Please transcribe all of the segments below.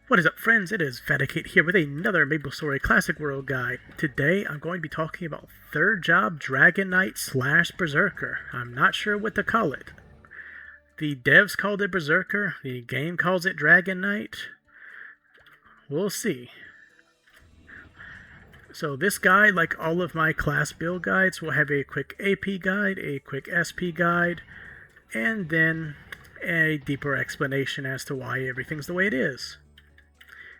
What is up, friends? It is Faticate here with another Maplestory Classic World Guide. Today I'm going to be talking about Third Job Dragon Knight / Berserker. I'm not sure what to call it. The devs called it Berserker, the game calls it Dragon Knight. We'll see. So this guide, like all of my class build guides, will have a quick AP guide, a quick SP guide, and then a deeper explanation as to why everything's the way it is.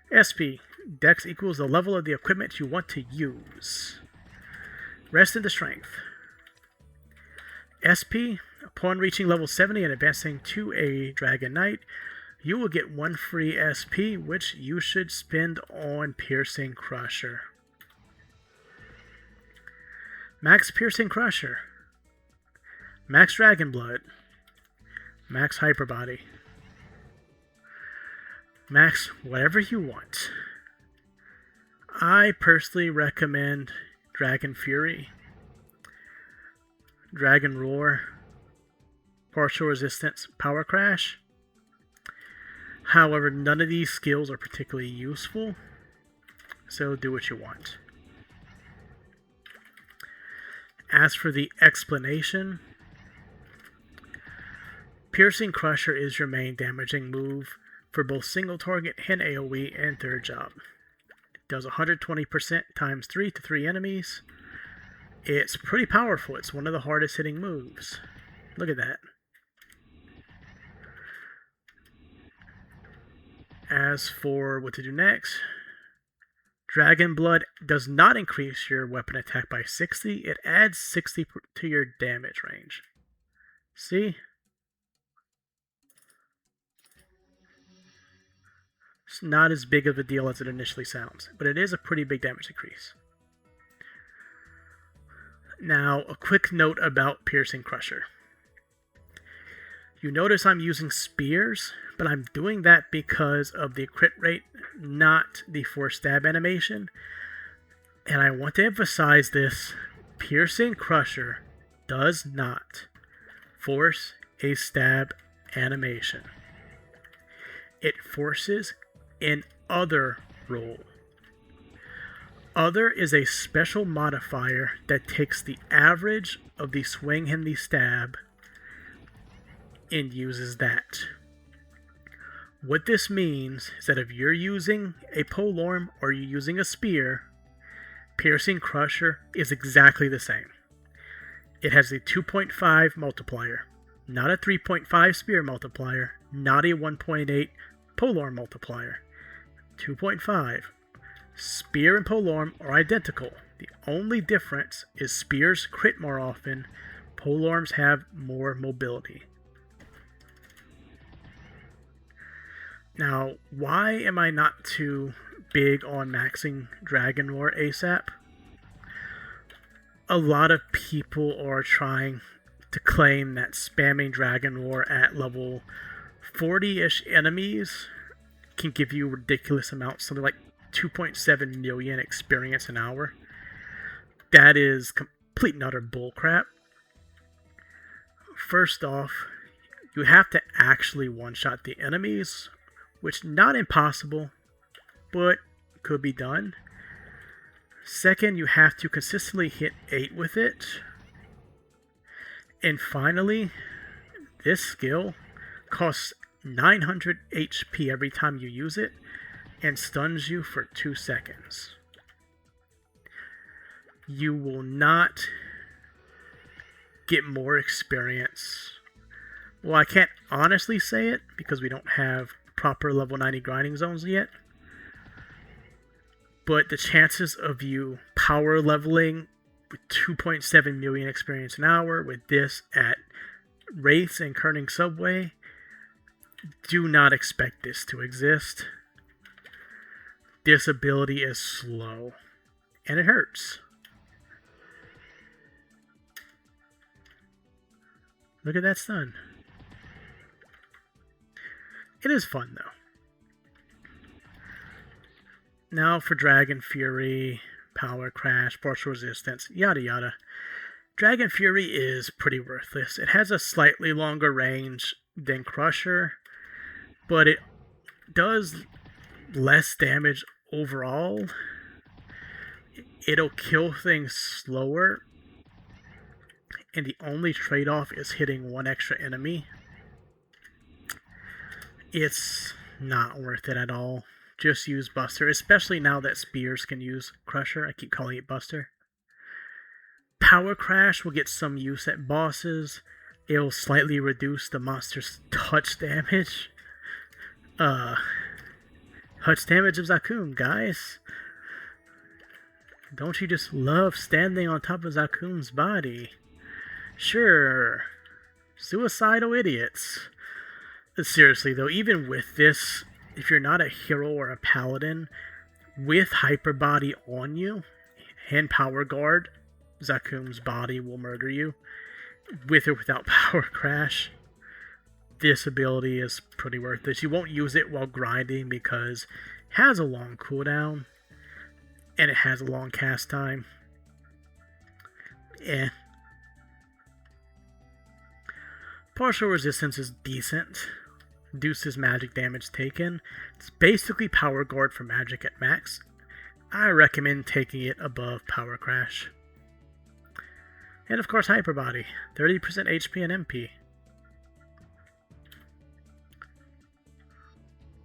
SP. Dex equals the level of the equipment you want to use. Rest into Strength. SP. Upon reaching level 70 and advancing to a Dragon Knight, you will get 1 free SP, which you should spend on Piercing Crusher. Max Piercing Crusher. Max Dragon Blood. Max Hyper Body. Max whatever you want. I personally recommend Dragon Fury, Dragon Roar, Partial Resistance, Power Crash. However, none of these skills are particularly useful, so do what you want. As for the explanation, Piercing Crusher is your main damaging move for both single target and AoE and third job. It does 120% times 3 to 3 enemies. It's pretty powerful. It's one of the hardest hitting moves. Look at that. As for what to do next, Dragon Blood does not increase your weapon attack by 60. It adds 60 to your damage range. See? It's not as big of a deal as it initially sounds, but it is a pretty big damage increase. Now, a quick note about Piercing Crusher. You notice I'm using spears, but I'm doing that because of the crit rate, not the force stab animation. And I want to emphasize this: Piercing Crusher does not force a stab animation. It forces an other roll. Other is a special modifier that takes the average of the swing and the stab and uses that. What this means is that if you're using a polearm or you're using a spear, Piercing Crusher is exactly the same. It has a 2.5 multiplier, not a 3.5 spear multiplier, not a 1.8 polearm multiplier. 2.5. Spear and polearm are identical. The only difference is spears crit more often, polearms have more mobility. Now, why am I not too big on maxing Dragon Roar ASAP? A lot of people are trying to claim that spamming Dragon Roar at level 40-ish enemies can give you ridiculous amounts, something like 2.7 million experience an hour. That is complete and utter bullcrap. First off, you have to actually one-shot the enemies, which not impossible, but could be done. Second, you have to consistently hit 8 with it. And finally, this skill costs 900 HP every time you use it and stuns you for 2 seconds. You will not get more experience. Well, I can't honestly say it because we don't have proper level 90 grinding zones yet. But the chances of you power leveling with 2.7 million experience an hour with this at Wraiths and Kerning Subway, do not expect this to exist. This ability is slow, and it hurts. Look at that stun. It is fun, though. Now for Dragon Fury, Power Crash, Partial Resistance, yada yada. Dragon Fury is pretty worthless. It has a slightly longer range than Crusher, but it does less damage overall. It'll kill things slower, and the only trade-off is hitting one extra enemy. It's not worth it at all. Just use Buster, especially now that Spears can use Crusher. I keep calling it Buster. Power Crash will get some use at bosses. It will slightly reduce the monster's touch damage. Touch damage of Zakum, guys. Don't you just love standing on top of Zakum's body? Sure. Suicidal idiots. Seriously though, even with this, if you're not a hero or a paladin, with Hyper Body on you, and Power Guard, Zakum's body will murder you. With or without Power Crash, this ability is pretty worth it. You won't use it while grinding because it has a long cooldown, and it has a long cast time. Partial resistance is decent. Reduces magic damage taken. It's basically Power Guard for magic at max. I recommend taking it above Power Crash. And of course Hyper Body. 30% HP and MP.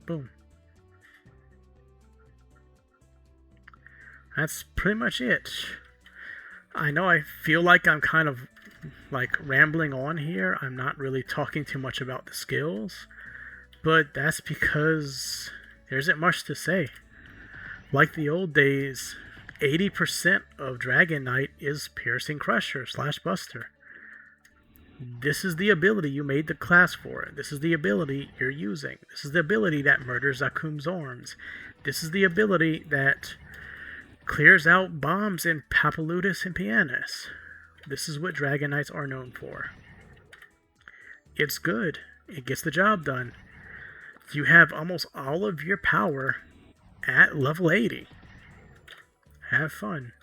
Boom. That's pretty much it. I know I feel like I'm kind of like rambling on here. I'm not really talking too much about the skills, but that's because there isn't much to say. Like the old days, 80% of Dragon Knight is Piercing Crusher / Buster. This is the ability you made the class for. This is the ability you're using. This is the ability that murders Zakum's arms. This is the ability that clears out bombs in Papaludus and Pianus. This is what Dragon Knights are known for. It's good. It gets the job done. You have almost all of your power at level 80. Have fun.